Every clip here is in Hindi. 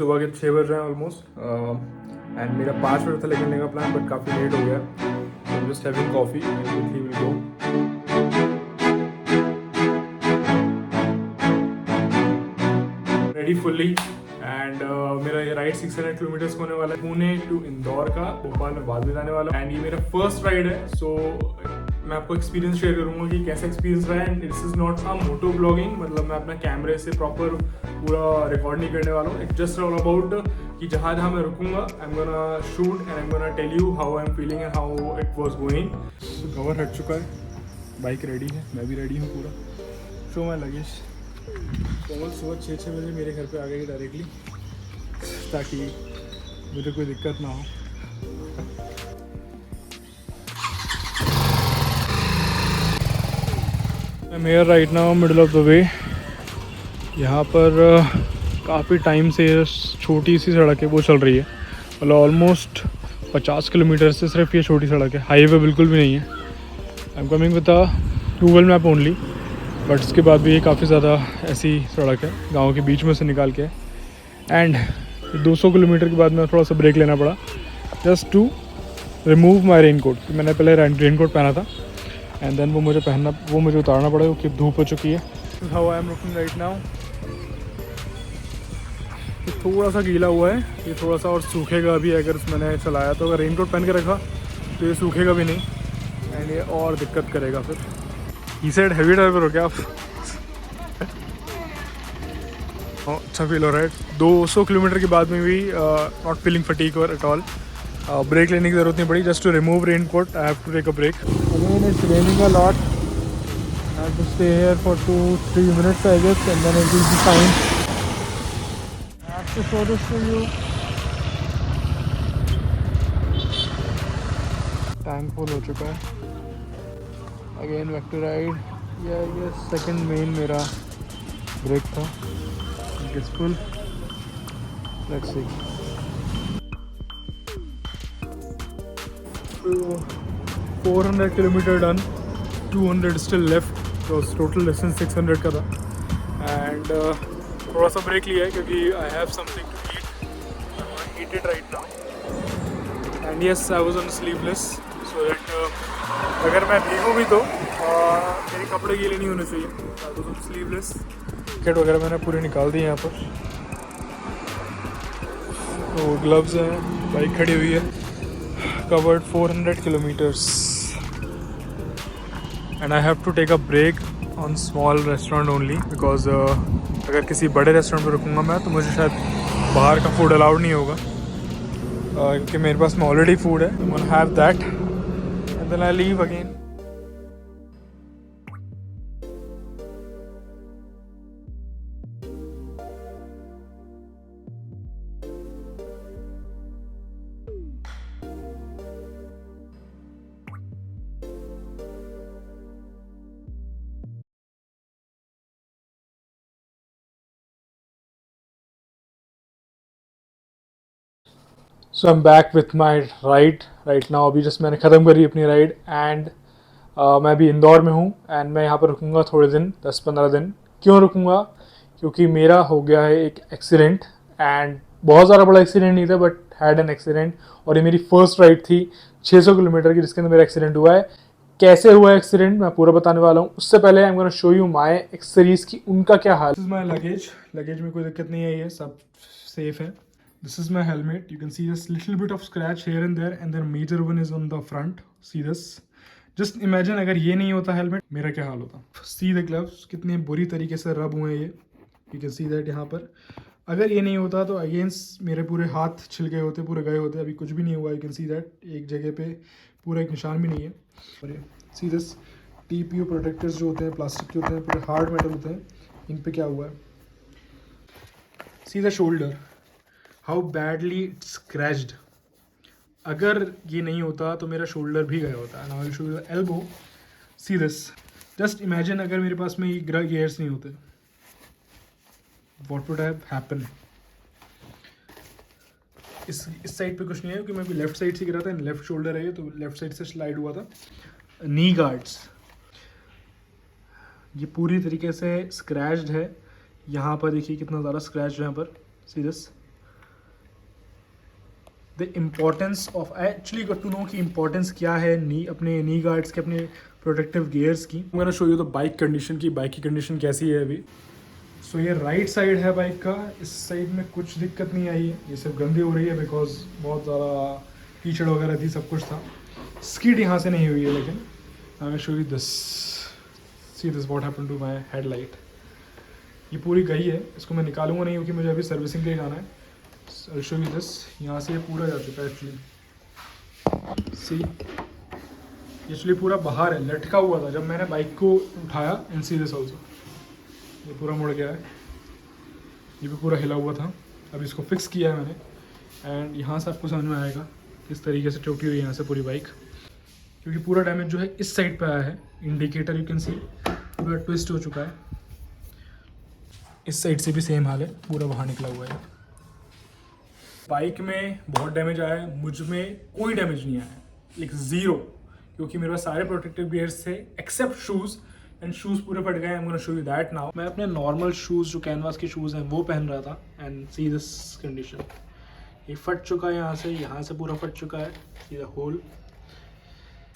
सुबह के 6 बज रहे हैं ऑलमोस्ट एंड मेरा 5 बजे तक निकलने का प्लान बट काफ़ी लेट हो गया। Just having coffee and will go ready fully and मेरा ये राइड 600 किलोमीटर्स होने वाला है पुणे टू इंदौर का। भोपाल में बाद में जाने वाला एंड ये मेरा फर्स्ट राइड है। सो मैं आपको एक्सपीरियंस शेयर करूंगा कि कैसा एक्सपीरियंस रहा है। And this is not a moto blogging, मतलब मैं अपना कैमरे से प्रॉपर पूरा रिकॉर्ड नहीं करने वाला हूँ। इट्स जस्ट ऑल अबाउट कि जहाँ जहाँ मैं रुकूंगा I am gonna shoot and I am gonna tell you how I am feeling and how it was going. Cover हट चुका है, बाइक रेडी है, मैं भी रेडी हूँ पूरा। Show my luggage. कोमल सुबह 6 बजे मेरे घर पे आ गई डायरेक्टली ताकि मुझे कोई दिक्कत ना हो। I am here right now middle of the way. यहाँ पर काफ़ी टाइम से छोटी सी सड़क है वो चल रही है, मतलब ऑलमोस्ट 50 किलोमीटर से सिर्फ ये छोटी सड़क है। हाईवे बिल्कुल भी नहीं है। I am coming with Google map only, but इसके बाद भी ये काफ़ी ज़्यादा ऐसी सड़क है, गांव के बीच में से निकाल के। एंड 200 किलोमीटर के बाद मैं थोड़ा सा ब्रेक लेना पड़ा just to remove my rain coat. मैंने पहले रेन कोट पहना था एंड देन वो मुझे उतारना पड़ा क्योंकि धूप हो चुकी है। How I am looking right now. ये थोड़ा सा गीला हुआ है, ये थोड़ा सा और सूखेगा भी अगर मैंने चलाया तो। अगर रेन कोट पहन के रखा तो ये सूखेगा भी नहीं एंड ये और दिक्कत करेगा फिर। ही सेड हैवी ड्राइवर हो क्या आप? अच्छा फील हो रहा है। 200 किलोमीटर के बाद में भी नॉट फीलिंग फटीग और एट ऑल। ब्रेक लेने की ज़रूरत नहीं पड़ी। Just to remove rain coat I have to take a break. Again it's raining a lot. I have to stay here for 2-3 minutes I guess and then it will be fine. I have to show this to you. Tank full हो चुका है। Again back to ride. ये सेकंड मेन मेरा ब्रेक था। It's full. Let's see. So 400 kilometer done, 200 still left. So total distance 600 का था. And थोड़ा सा ब्रेक लिया है क्योंकि I have something to eat. I'm gonna eat it right now. And yes, I was on sleeveless so that अगर मैं भीगूँ भी तो मेरे कपड़े गीले नहीं होने चाहिए। I was on sleeveless. Jacket वगैरह मैंने पूरी निकाल दी यहाँ पर। तो ग्लव्स हैं, बाइक खड़ी हुई है। Covered 400 kilometres and I have to take a break on small restaurant only because अगर किसी बड़े रेस्टोरेंट पर रुकूंगा मैं तो मुझे शायद बाहर का फूड अलाउड नहीं होगा क्योंकि मेरे पास में ऑलरेडी फूड है। I will have that and then I leave again. So I am back with my ride right now. अभी जस्ट मैंने ख़त्म करी अपनी राइड एंड मैं अभी इंदौर में हूँ एंड मैं यहाँ पर रुकूँगा थोड़े दिन, 10-15 दिन। क्यों रुकूँगा? क्योंकि मेरा हो गया है एक एक्सीडेंट एंड बहुत ज़्यादा बड़ा एक्सीडेंट नहीं था बट हैड एन एक्सीडेंट। और ये मेरी फर्स्ट राइड थी 600 किलोमीटर की जिसके अंदर मेरा एक्सीडेंट हुआ है। कैसे हुआ एक्सीडेंट मैं पूरा बताने वाला हूँ। उससे पहले आई am gonna show you my accessories की उनका क्या हाल। दिस इज माई लगेज में कोई दिक्कत नहीं है, ये सब सेफ है। This is my helmet. You can see this little bit of scratch here and there and then major one is on the front. See this? Just imagine अगर ये नहीं होता हेलमेट मेरा क्या हाल होता। See the gloves कितने बुरी तरीके से रब हुए हैं ये। You can see that यहाँ पर। अगर ये नहीं होता तो अगेंस्ट मेरे पूरे हाथ छिल गए होते, पूरे गए होते। अभी कुछ भी नहीं हुआ। You can see that एक जगह पे पूरा एक निशान भी नहीं है। और ये see this TPU प्रोटेक्टर्स जो होते हैं प्लास्टिक के होते हैं, पूरे हार्ड मेटल होते हैं, इन पे क्या हुआ है। See the shoulder. How badly it's scratched. अगर ये नहीं होता तो मेरा शोल्डर भी गया होता। Now I will show you the elbow. See this. Just imagine अगर मेरे पास में ये गियर्स नहीं होते, व्हाट वुड हैव हैपन। इस साइड पे कुछ नहीं है क्योंकि मैं भी लेफ्ट साइड से गिरा था। लेफ्ट शोल्डर है ये, तो लेफ्ट साइड से स्लाइड हुआ था। नी गार्ड्स ये पूरी तरीके से स्क्रैच्ड है। यहाँ पर देखिए कितना ज़्यादा स्क्रैच है यहाँ पर। See this. The importance of, I actually got to know कि इम्पोर्टेंस क्या है नी अपने नी गार्ड्स के, अपने प्रोटेक्टिव गियर्स की। मैं gonna show you the bike condition की, बाइक की कंडीशन कैसी है अभी। सो ये राइट साइड है बाइक का, इस साइड में कुछ दिक्कत नहीं आई है, ये सब गंदी हो रही है बिकॉज बहुत ज़्यादा कीचड़ वगैरह थी, सब कुछ था। स्कीड यहाँ से नहीं हुई है, लेकिन I will show you this, see this what happened to my headlight. ये पूरी गई है, इसको मैं निकालूंगा नहीं क्योंकि मुझे अभी सर्विसिंग के लिए जाना है। आई शो यू दिस, यहाँ से ये पूरा जा चुका है एक्चुअली, सी एक्चुअली पूरा बाहर है, लटका हुआ था जब मैंने बाइक को उठाया। एंड सी दिस ऑल्सो, ये पूरा मुड़ गया है, ये भी पूरा हिला हुआ था। अब इसको फिक्स किया है मैंने, एंड यहाँ से आपको समझ में आएगा किस तरीके से टूटी हुई है यहाँ से पूरी बाइक, क्योंकि पूरा डैमेज जो है इस साइड पे आया है। इंडिकेटर यू कैन सी पूरा ट्विस्ट हो चुका है, इस साइड से भी सेम हाल है, पूरा बाहर निकला हुआ है। बाइक में बहुत डैमेज आया है, मुझ में कोई डैमेज नहीं आया है, लाइक ज़ीरो, क्योंकि मेरे पास सारे प्रोटेक्टिव गियर्स थे एक्सेप्ट शूज़, एंड शूज़ पूरे फट गए। आई am gonna show you that now. मैं अपने नॉर्मल शूज़ जो कैनवास के शूज़ हैं वो पहन रहा था, एंड सी दिस कंडीशन, ये फट चुका है यहाँ से पूरा फट चुका है, सी द होल।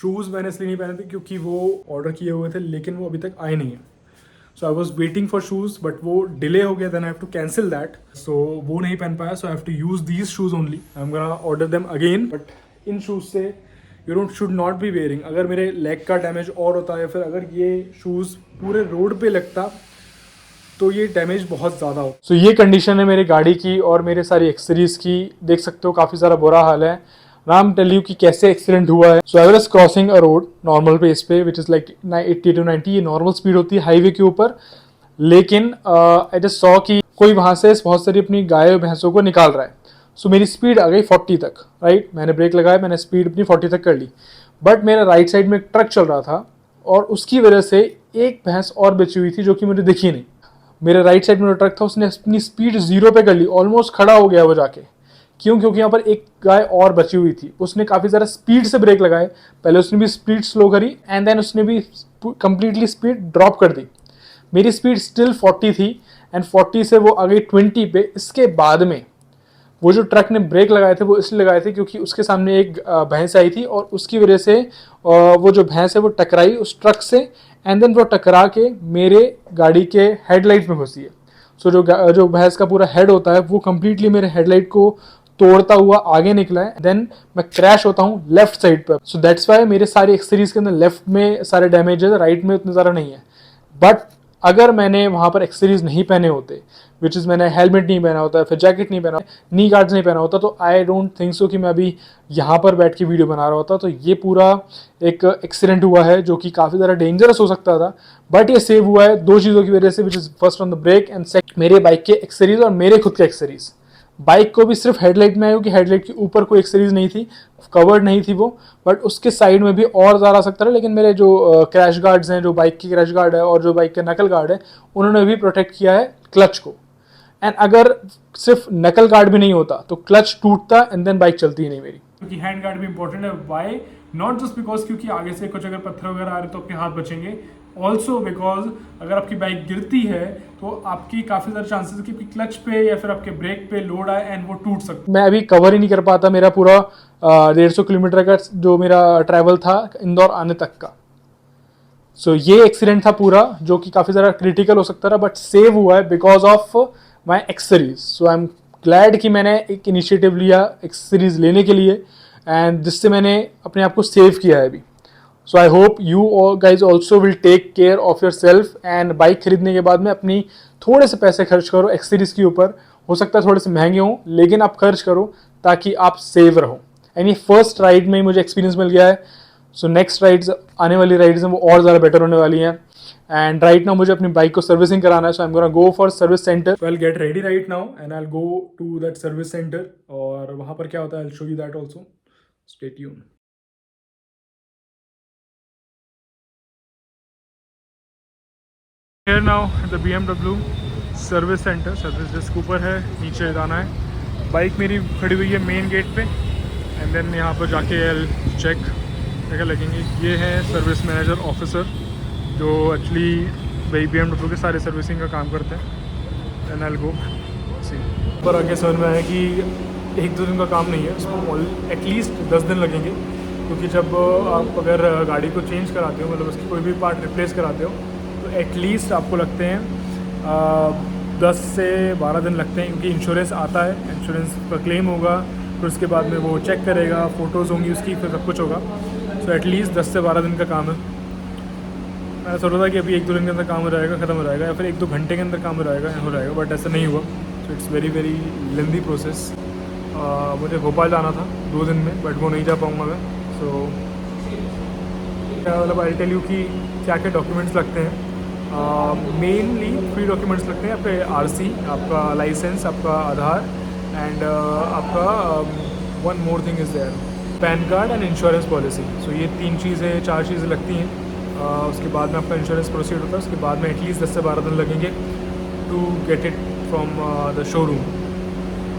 शूज़ मैंने इसलिए नहीं पहने थे क्योंकि वो ऑर्डर किए हुए थे, लेकिन वो अभी तक आए नहीं हैं। So I was waiting for shoes, but वो डिले हो गया, then I have to cancel that. So वो नहीं पहन पाया, so I have to use these shoes only. I am gonna order them again, but इन शूज़ से you don't should not be wearing. अगर मेरे लेग का डैमेज और होता है, फिर अगर ये शूज़ पूरे रोड पे लगता तो ये डैमेज बहुत ज़्यादा हो। सो ये कंडीशन है मेरी गाड़ी की और मेरे सारी एक्सेसरीज की, देख सकते हो काफ़ी सारा बुरा हाल है। नाम टेल यू कि कैसे एक्सीडेंट हुआ है। So I was crossing a road normal pace पे विच इज़ लाइक 80 to 90, ये नॉर्मल स्पीड होती है हाईवे के ऊपर, लेकिन आई जस्ट सॉ कि कोई वहाँ से बहुत सारी अपनी गाय भैंसों को निकाल रहा है। सो मेरी स्पीड आ गई 40 तक, राइट। मैंने ब्रेक लगाया, मैंने स्पीड अपनी 40 तक कर ली, बट मेरा राइट साइड में एक ट्रक चल रहा था और उसकी वजह से एक भैंस और बची हुई थी जो कि मुझे दिखी नहीं। मेरे राइट साइड में जो ट्रक था उसने अपनी स्पीड 0 पे कर ली, ऑलमोस्ट खड़ा हो गया वो जाके। क्यों? क्योंकि यहाँ पर एक गाय और बची हुई थी। उसने काफ़ी ज़्यादा स्पीड से ब्रेक लगाए, पहले उसने भी स्पीड स्लो करी एंड देन उसने भी कंप्लीटली स्पीड ड्रॉप कर दी। मेरी स्पीड स्टिल 40 थी एंड 40 से वो आ गई 20 पे। इसके बाद में वो जो ट्रक ने ब्रेक लगाए थे वो इसलिए लगाए थे क्योंकि उसके सामने एक भैंस आई थी और उसकी वजह से वो जो भैंस है वो टकराई उस ट्रक से एंड देन वो टकरा के मेरे गाड़ी के हेडलाइट में घुसी है। सो जो भैंस का पूरा हेड होता है वो कंप्लीटली मेरे हेडलाइट को तोड़ता हुआ आगे निकला है। देन मैं क्रैश होता हूँ लेफ्ट साइड पर। सो दैट्स वाई मेरे सारे एक्सेसरीज के अंदर लेफ्ट में सारे डैमेज है, राइट में उतने ज़्यादा नहीं है। बट अगर मैंने वहाँ पर एक्सेसरीज नहीं पहने होते, विच इज़ मैंने हेलमेट नहीं पहना होता, फिर जैकेट नहीं पहना, नी गार्ड्स नहीं पहना होता, तो आई डोंट थिंक सो कि मैं अभी यहाँ पर बैठ के वीडियो बना रहा होता। तो ये पूरा एक एक्सीडेंट हुआ है जो कि काफ़ी ज़्यादा डेंजरस हो सकता था, बट ये सेव हुआ है दो चीज़ों की वजह से, which is first on the brake and second मेरे बाइक के एक्सेसरीज और मेरे खुद के एक्सेसरीज। बाइक को भी सिर्फ हेडलाइट में आया क्योंकि हेडलाइट के ऊपर कोई एक्सेसरीज नहीं थी, कवर्ड नहीं थी वो, बट उसके साइड में भी और ज़्यादा आ सकता था। लेकिन मेरे जो क्रैश गार्ड्स हैं, जो बाइक की क्रैश गार्ड है और जो बाइक के नकल गार्ड है, उन्होंने भी प्रोटेक्ट किया है क्लच को। एंड अगर सिर्फ नकल गार्ड भी नहीं होता तो क्लच टूटता एंड देन बाइक चलती ही नहीं मेरी। क्योंकि हैंड गार्ड भी इंपॉर्टेंट है। वाई? नॉट जस्ट बिकॉज क्योंकि आगे से कुछ अगर पत्थर वगैरह आ रहे तो आपके हाथ बचेंगे, ऑल्सो बिकॉज अगर आपकी बाइक गिरती है तो आपकी काफ़ी ज़्यादा चांसेस है कि आपकी क्लच पे या फिर आपके ब्रेक पे लोड आए एंड वो टूट सकता है। मैं अभी कवर ही नहीं कर पाता मेरा पूरा 150 किलोमीटर का जो मेरा ट्रैवल था इंदौर आने तक का। सो ये एक्सीडेंट था पूरा जो कि काफ़ी ज़्यादा क्रिटिकल हो सकता था, बट सेव हुआ है because of my accessories. So I am glad कि मैंने एक इनिशिएटिव लिया एक्सेसरीज लेने के लिए एंड जिससे मैंने अपने आप को सेव किया है अभी। So I hope you guys also will take care of yourself and bike खरीदने के बाद में अपनी थोड़े से पैसे खर्च करो एक्सेसरीज के ऊपर। हो सकता है थोड़े से महंगे हों लेकिन आप खर्च करो ताकि आप सेव रहो। एंड ये फर्स्ट राइड में ही मुझे एक्सपीरियंस मिल गया है। सो नेक्स्ट राइड्स, आने वाली राइड्स हैं वो और ज़्यादा बेटर होने वाली हैं। एंड राइट नाउ मुझे अपनी बाइक को सर्विसिंग कराना है, so I am gonna go for service centre. So I will get ready right now and I will go to that service centre. और वहाँ पर क्या होता है I will show you that also, stay tuned. Here now the BMW service centre, service desk ऊपर है, नीचे जाना है। बाइक मेरी खड़ी हुई है मेन गेट पे एंड देन यहाँ पर जाके चेक क्या लगेंगे। ये है सर्विस मैनेजर ऑफिसर जो एक्चुअली भाई BMW के सारे सर्विसिंग का काम करते हैं। एंड आई विल गो सी। पर आगे समझ में आया कि एक दो दिन का काम नहीं है, उसको एटलीस्ट 10 दिन लगेंगे, क्योंकि जब आप अगर गाड़ी को चेंज कराते हो, मतलब उसकी कोई भी पार्ट रिप्लेस कराते हो, तो एटलीस्ट आपको लगते हैं 10 से 12 दिन लगते हैं, क्योंकि इंश्योरेंस आता है, इंश्योरेंस का क्लेम होगा, फिर उसके बाद में वो चेक करेगा, फ़ोटोज़ होंगी उसकी, फिर सब कुछ होगा। सो एटलीस्ट 10 से 12 दिन का काम है। मैं सोच रहा था कि अभी 1-2 दिन के अंदर काम हो जाएगा, ख़त्म हो जाएगा, या फिर 1-2 घंटे के अंदर काम हो जाएगा, बट ऐसा नहीं हुआ। So it's very very lengthy process. मुझे भोपाल जाना था 2 दिन में, बट वो नहीं जा पाऊँगा मैं। सो मतलब आई टेल यू कि क्या क्या डॉक्यूमेंट्स लगते हैं। मेनली 3 डॉक्यूमेंट्स लगते हैं, आपके आरसी, आपका लाइसेंस, आपका आधार, एंड आपका one more thing is there, PAN card and insurance policy. So ये 3 चीज़ें 4 चीज़ें लगती हैं। उसके बाद में आपका इंश्योरेंस प्रोसीड होता है, उसके बाद में एटलीस्ट 10 से 12 दिन लगेंगे to get it from the showroom.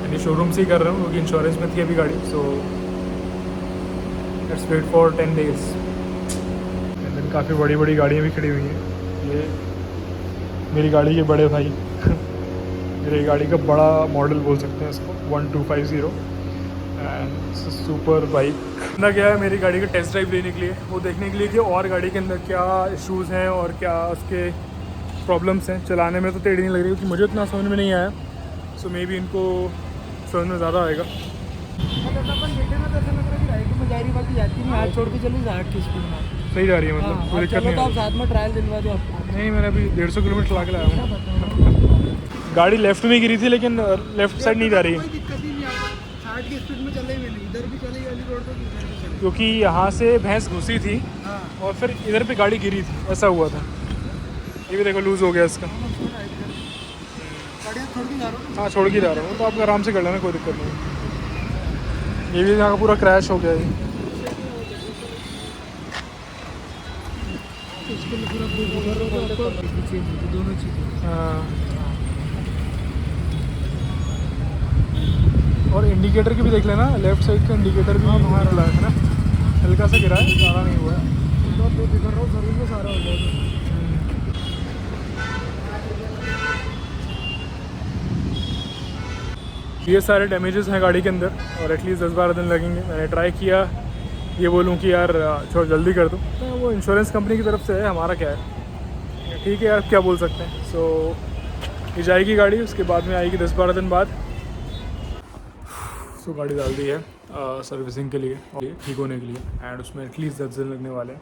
यानी शोरूम से ही कर रहा हूँ, क्योंकि इंश्योरेंस में थी अभी गाड़ी। So let's wait for 10 days। And then काफ़ी बड़ी बड़ी गाड़ियाँ भी खड़ी हुई हैं। ये मेरी गाड़ी के बड़े भाई मेरी गाड़ी का बड़ा मॉडल बोल सकते हैं इसको, 1250 एंड सुपर बाइक। ना गया है मेरी गाड़ी का टेस्ट ड्राइव लेने के लिए, वो देखने के लिए कि और गाड़ी के अंदर क्या इश्यूज़ हैं और क्या उसके प्रॉब्लम्स हैं। चलाने में तो टेढ़ी नहीं लग रही, क्योंकि मुझे उतना समझ में नहीं आया। सो मे बी इनको समझ में ज़्यादा आएगा। छोड़ के चलो 60 की स्पीड में। सही जा रही है, मतलब कोई दिक्कत नहीं तो है। आप साथ में ट्रायल दिलवा दो आपको। नहीं, मैंने अभी 150 किलोमीटर चला के लाया हूँ। गाड़ी लेफ्ट में गिरी थी, लेकिन लेफ्ट साइड नहीं जा रही, कोई दिक्कत ही नहीं आपको, 60 की स्पीड में चले ही नहीं, इधर भी चले वाली रोड पे इधर भी चले। क्योंकि यहाँ से भैंस घुसी थी हाँ और फिर इधर पे गाड़ी गिरी थी, ऐसा हुआ था। ये भी देखो लूज़ हो गया इसका। गाड़ियाँ छोड़ के जा रहा हूँ। हाँ, छोड़ के जा रहा हूँ, तो आप आराम से कर लेना, कोई दिक्कत नहीं। ये भी यहाँ का पूरा क्रैश हो गया है। इसके लिए पूरा दोनों चीज़ें। हाँ, और इंडिकेटर की भी देख लेना, लेफ्ट साइड का इंडिकेटर भी बाहर लगा है ना, हल्का सा गिरा है, ज़्यादा नहीं हुआ है। तो दिख रहा हूँ सर्विस में सारा हो जाएगा। ये सारे डैमेजेस हैं गाड़ी के अंदर, और एटलीस्ट 10-12 दिन लगेंगे। मैंने ट्राई किया ये बोलूँ कि यार थोड़ा जल्दी कर दो, तो वो इंश्योरेंस कंपनी की तरफ से है, हमारा क्या है। ठीक है यार, क्या बोल सकते हैं। सो ये जाएगी गाड़ी, उसके बाद में आएगी 10-12 दिन बाद। सो गाड़ी डाल दी है सर्विसिंग के लिए और ठीक होने के लिए, एंड उसमें एटलीस्ट 10 दिन लगने वाले हैं,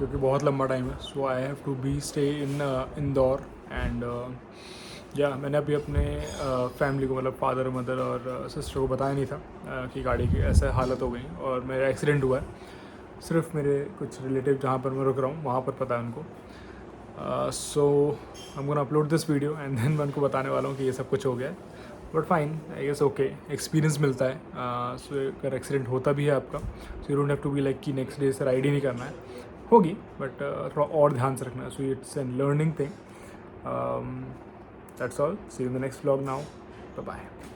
जो कि बहुत लंबा टाइम है। So I have to be stay in Indore, and या मैंने अभी अपने फैमिली को, मतलब फादर मदर और सिस्टर को बताया नहीं था कि गाड़ी की ऐसे हालत हो गई और मेरा एक्सीडेंट हुआ है। सिर्फ मेरे कुछ रिलेटिव जहाँ पर मैं रुक रहा हूँ वहाँ पर पता है उनको। So I am gonna upload this video, and then मैं उनको बताने वाला हूँ कि ये सब कुछ हो गया है। But fine, I guess okay, experience मिलता है। सो अगर एक्सीडेंट होता भी है आपका, so you don't have to be like कि नेक्स्ट डे से राइड ही नहीं करना है, होगी, बट थोड़ा और ध्यान से रखना है। So it's an learning thing. That's all. See you in the next vlog now. Bye bye.